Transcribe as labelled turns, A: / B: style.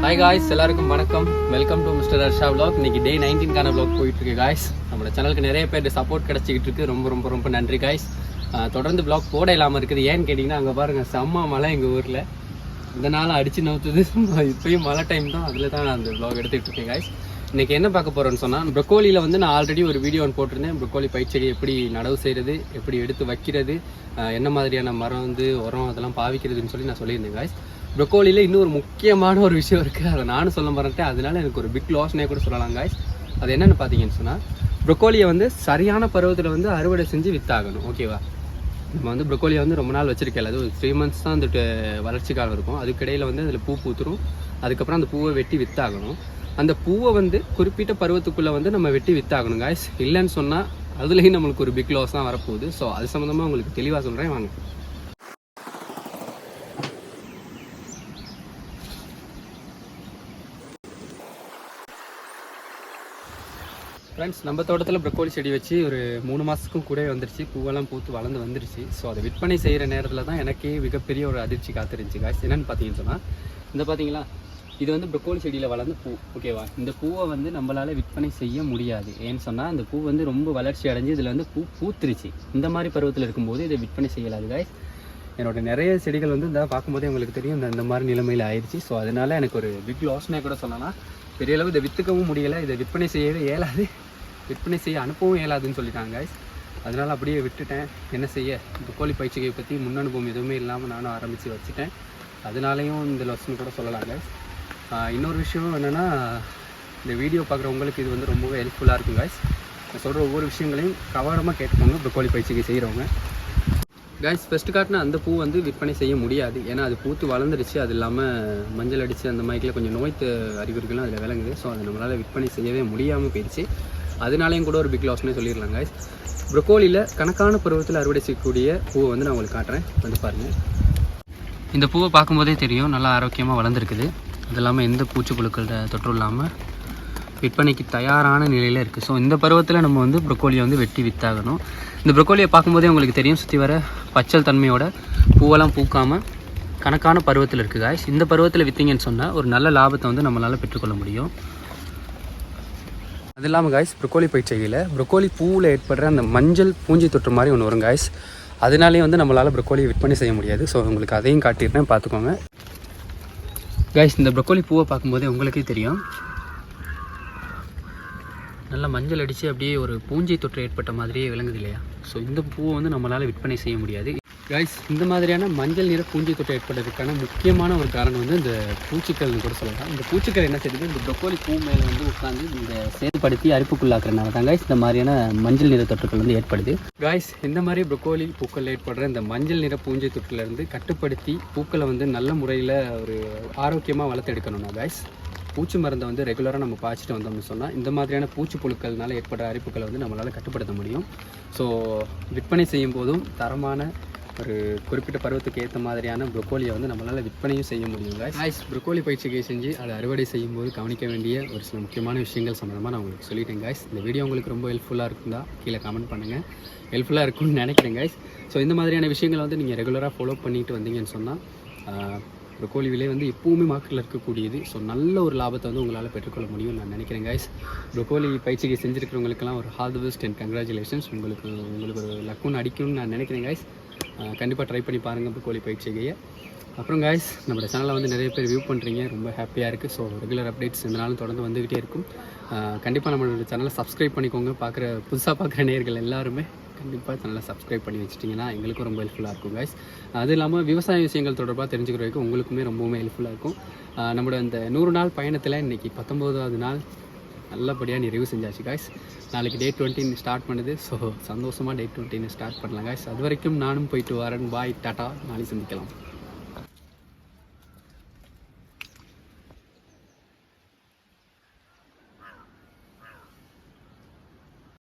A: Hi guys, எல்லாருக்கும் வணக்கம். Welcome to mister Harsha vlog. இன்னைக்கு டே 19 vlog போயிட்டு இருக்கு காய்ஸ். நம்மளோட சேனலுக்கு நிறைய பேர் சப்போர்ட் கிடைச்சிக்கிட்டு இருக்கு. ரொம்ப ரொம்ப ரொம்ப நன்றி காய்ஸ். தொடர்ந்து vlog போட இல்லாமல் இருக்குது. ஏன்னு கேட்டிங்கன்னா, அங்கே பாருங்கள் செம்ம மழை எங்கள் ஊரில். இந்த நாள் அடித்து நவுத்துது. இப்போயும் மழை டைம் தான், அதில் தான் நான் அந்த vlog எடுத்துகிட்டு இருக்கேன் காய்ஸ். இன்றைக்கி என்ன பார்க்க போகிறேன்னு சொன்னால், ப்ரொக்கோலியில் வந்து நான் ஆல்ரெடி ஒரு வீடியோ ஒன்று போட்டிருந்தேன். ப்ரொக்கோலி பயிற்சி எப்படி நடவு செய்கிறது, எப்படி எடுத்து வைக்கிறது, என்ன மாதிரியான மரம் வந்து உரம் அதெல்லாம் பாவிக்கிறதுன்னு சொல்லி நான் சொல்லியிருந்தேன் காய்ஸ். ப்ரொக்கோலியில் இன்னும் ஒரு முக்கியமான ஒரு விஷயம் இருக்குது, அதை நானும் சொல்ல மறந்துட்டேன். அதனால எனக்கு ஒரு பிக் லாஸ்னே கூட சொல்லலாம் காய்ஸ். அது என்னென்னு பார்த்தீங்கன்னு சொன்னால், ப்ரொக்கோலியை வந்து சரியான பருவத்தில் வந்து அறுவடை செஞ்சு விற்றாகணும். ஓகேவா? நம்ம வந்து ப்ரொக்கோலியை வந்து ரொம்ப நாள் வச்சிருக்கல, அது ஒரு 3 months தான் அந்த வளர்ச்சி காலம் இருக்கும். அதுக்கிடையில் வந்து அதில் பூ பூத்துரும். அதுக்கப்புறம் அந்த பூவை வெட்டி விற்றாகணும். அந்த பூவை வந்து குறிப்பிட்ட பருவத்துக்குள்ளே வந்து நம்ம வெட்டி விற்றாகணும் காய்ஸ். இல்லைன்னு சொன்னால் அதுலேயும் நம்மளுக்கு ஒரு பிக் லாஸ் தான் வரப்போகுது. ஸோ அது சம்மந்தமாக உங்களுக்கு தெளிவாக சொல்கிறேன், வாங்க. ஃப்ரெண்ட்ஸ், நம்ம தோட்டத்தில் ப்ரொக்கோலி செடி வச்சு ஒரு 3 மாதத்துக்கும் கூட வந்துருச்சு. பூவெல்லாம் பூத்து வளர்ந்து வந்துருச்சு. ஸோ அதை விற்பனை செய்கிற நேரத்தில் தான் எனக்கே மிகப்பெரிய ஒரு அதிர்ச்சி காத்திருந்துச்சு காய்ஸ். என்னென்னு பார்த்தீங்கன்னு சொன்னால், இந்த பார்த்தீங்களா, இது வந்து ப்ரொக்கோலி செடியில் வளர்ந்த பூ. ஓகேவா? இந்த பூவை வந்து நம்மளால் விற்பனை செய்ய முடியாது. ஏன்னு சொன்னால், அந்த பூ வந்து ரொம்ப வளர்ச்சி அடைஞ்சு இதில் வந்து பூத்துருச்சு. இந்த மாதிரி பருவத்தில் இருக்கும்போது இதை விற்பனை செய்யலாது காய்ஸ். என்னோட நிறைய செடிகள் வந்து இந்த பார்க்கும்போதே உங்களுக்கு தெரியும், இந்த மாதிரி நிலைமையில் ஆயிடுச்சு. ஸோ அதனால் எனக்கு ஒரு பிக் லாஸ்னே கூட சொல்லலாம். பெரிய அளவு இதை விற்றுக்கவும் முடியலை, இதை விற்பனை செய்யவே இயலாது, விற்பனை செய்ய அனுப்பவும் இயலாதுன்னு சொல்லிட்டாங்க காய்ஸ். அதனால் அப்படியே விட்டுட்டேன். என்ன செய்ய, ப்ரொக்கோலி பயிற்சியை பற்றி முன் அனுபவம் எதுவுமே இல்லாமல் நானும் ஆரம்பித்து வச்சுட்டேன். அதனாலையும் இந்த லாஸ்ன்னு கூட சொல்லலாம் காய்ஸ். இன்னொரு விஷயம் என்னென்னா, இந்த வீடியோ பார்க்குறவங்களுக்கு இது வந்து ரொம்பவே ஹெல்ப்ஃபுல்லாக இருக்கும் காய்ஸ். நான் சொல்கிற ஒவ்வொரு விஷயங்களையும் கவனமாக கேட்டுக்கோங்க ப்ரொக்கோலி பயிற்சிக்கு செய்கிறவங்க காய்ஸ். ஃபஸ்ட்டு காட்டின அந்த பூ வந்து விற்பனை செய்ய முடியாது, ஏன்னா அது பூத்து வளர்ந்துருச்சு. அது இல்லாமல் மஞ்சள் அடித்து அந்த மாதிரிலாம் கொஞ்சம் நோய் அறிகுறிகள்லாம் அதில் விளங்குது. ஸோ அதை நம்மளால் விற்பனை செய்யவே முடியாமல் போயிடுச்சு. அதனாலேயும் கூட ஒரு பிக் லாஸ்னே சொல்லிடலாம் காய்ஸ். ப்ரொக்கோலியில் கணக்கான பருவத்தில் அறுவடை செய்யக்கூடிய பூவை வந்து நான் உங்களுக்கு காட்டுறேன், வந்து பாருங்கள். இந்த பூவை பார்க்கும்போதே தெரியும், நல்லா ஆரோக்கியமாக வளர்ந்துருக்குது. அது இல்லாமல் எந்த பூச்சிப்புழுக்கள் தொற்றும் இல்லாமல் விற்பனைக்கு தயாரான நிலையில் இருக்குது. ஸோ இந்த பருவத்தில் நம்ம வந்து ப்ரொக்கோலியை வந்து வெட்டி விற்றாகணும். இந்த ப்ரொக்கோலியை பார்க்கும்போதே உங்களுக்கு தெரியும், சுற்றி வர பச்சல் தன்மையோட பூவெல்லாம் பூக்காமல் கணக்கான பருவத்தில் இருக்குது காய்ஸ். இந்த பருவத்தில் விற்றீங்கன்னு சொன்னால் ஒரு நல்ல லாபத்தை வந்து நம்மளால் பெற்றுக்கொள்ள முடியும். அது இல்லாமல் காய்ஸ், ப்ரொக்கோலி பயிற்சியில் ப்ரொக்கோலி பூவில் ஏற்படுற அந்த மஞ்சள் பூஞ்சி தொற்று மாதிரி ஒன்று வரும் காய்ஸ். அதனாலேயே வந்து நம்மளால் ப்ரொக்கோலியை விற்பனை செய்ய முடியாது. ஸோ உங்களுக்கு அதையும் காட்டிடுறேன், பார்த்துக்கோங்க காய்ஸ். இந்த ப்ரொக்கோலி பூவை பார்க்கும்போதே உங்களுக்கே தெரியும், நல்லா மஞ்சள் அடித்து அப்படியே ஒரு பூஞ்சை தொற்று ஏற்பட்ட மாதிரியே விளங்குது இல்லையா? ஸோ இந்த பூவை வந்து நம்மளால் விற்பனை செய்ய முடியாது காய்ஸ். இந்த மாதிரியான மஞ்சள் நிற பூஞ்சை தொற்று ஏற்படுறதுக்கான முக்கியமான ஒரு காரணம் வந்து இந்த பூச்சிக்கள்னு கூட சொல்லலாம். இந்த பூச்சிக்கள் என்ன செய்யுது, இந்த ப்ரொக்கோலி பூ மேலே வந்து உட்காந்து இந்த சேதப்படுத்தி அரிப்புக்குள்ளாக்குறதுனால தான் காய்ஸ் இந்த மாதிரியான மஞ்சள் நிற தொற்றுகள் வந்து ஏற்படுது காய்ஸ். இந்த மாதிரி ப்ரொக்கோலி பூக்கள் ஏற்படுற இந்த மஞ்சள் நிற பூஞ்சை தொற்றுலேருந்து கட்டுப்படுத்தி பூக்களை வந்து நல்ல முறையில் ஒரு ஆரோக்கியமாக வளர்த்தெடுக்கணும்னா காய்ஸ், பூச்சி மருந்தை வந்து ரெகுலராக நம்ம பாய்ச்சிட்டு வந்தோம்னு சொன்னால் இந்த மாதிரியான பூச்சி புழுக்கள்னால ஏற்படுற அரிப்புகளை வந்து நம்மளால் கட்டுப்படுத்த முடியும். ஸோ விற்பனை செய்யும் போதும் தரமான ஒரு குறிப்பிட்ட பருவத்துக்கு ஏற்ற மாதிரியான ப்ரொக்கோலியை வந்து நம்மளால் விற்பனையும் செய்ய முடியும் காய்ஸ். ப்ரொக்கோலி பயிற்சியை செஞ்சு அதை அறுவடை செய்யும் போது கவனிக்க வேண்டிய ஒரு சில முக்கியமான விஷயங்கள் சம்மந்தமாக நான் உங்களுக்கு சொல்லிட்டேன் காய்ஸ். இந்த வீடியோ உங்களுக்கு ரொம்ப ஹெல்ப்ஃபுல்லாக இருக்குதா கீழே கமெண்ட் பண்ணுங்கள். ஹெல்ப்ஃபுல்லாக இருக்கும்னு நினைக்கிறேன் காய்ஸ். ஸோ இந்த மாதிரியான விஷயங்களை வந்து நீங்கள் ரெகுலராக ஃபாலோ பண்ணிட்டு வந்தீங்கன்னு சொன்னால் ப்ரொக்கோலி விலை வந்து எப்போவுமே மார்க்கெட்டில் இருக்கக்கூடியது. ஸோ நல்ல ஒரு லாபத்தை வந்து உங்களால் பெற்றுக்கொள்ள முடியும்னு நான் நினைக்கிறேன் காய்ஸ். ப்ரொக்கோலி பயிற்சியை செஞ்சுருக்கிறவங்களுக்கெல்லாம் ஒரு all the best and congratulations. உங்களுக்கு ஒரு லக்குன்னு அடிக்கும்னு நான் நினைக்கிறேன் காய்ஸ். கண்டிப்பாக ட்ரை பண்ணி பாருங்கள் ப்ரொக்கோலி பயிற்சியை. அப்புறம் காய்ஸ், நம்மளோட சேனலை வந்து நிறைய பேர் வியூ பண்ணுறீங்க, ரொம்ப ஹாப்பியாக இருக்குது. ஸோ ரெகுலர் அப்டேட்ஸ் இந்த நாளும் தொடர்ந்து வந்துக்கிட்டே இருக்கும். கண்டிப்பாக நம்மளோட சேனலை சப்ஸ்கிரைப் பண்ணிக்கோங்க. புதுசாக பார்க்குற நேயர்கள் எல்லாருமே கண்டிப்பாக சேனலை சப்ஸ்கிரைப் பண்ணி வச்சிட்டிங்கன்னா எங்களுக்கும் ரொம்ப ஹெல்ப்ஃபுல்லாக இருக்கும் காய்ஸ். அது இல்லாமல் விவசாய விஷயங்கள் தொடர்பாக தெரிஞ்சுக்கிற வரைக்கும் உங்களுக்குமே ரொம்பவுமே ஹெல்ப்ஃபுல்லாக இருக்கும். நம்மளோட அந்த 100 நாள் பயணத்தில் இன்றைக்கி 19வது நாள் நல்லபடியாக நிறைவு செஞ்சாச்சு காய்ஸ். நாளைக்கு டே 20 ஸ்டார்ட் பண்ணுது. ஸோ சந்தோஷமாக டே 20 ஸ்டார்ட் பண்ணலாம் காய்ஸ். அது வரைக்கும் நானும் போயிட்டு வரேன். பாய், டாட்டா, நாளைக்கு சந்திக்கலாம்.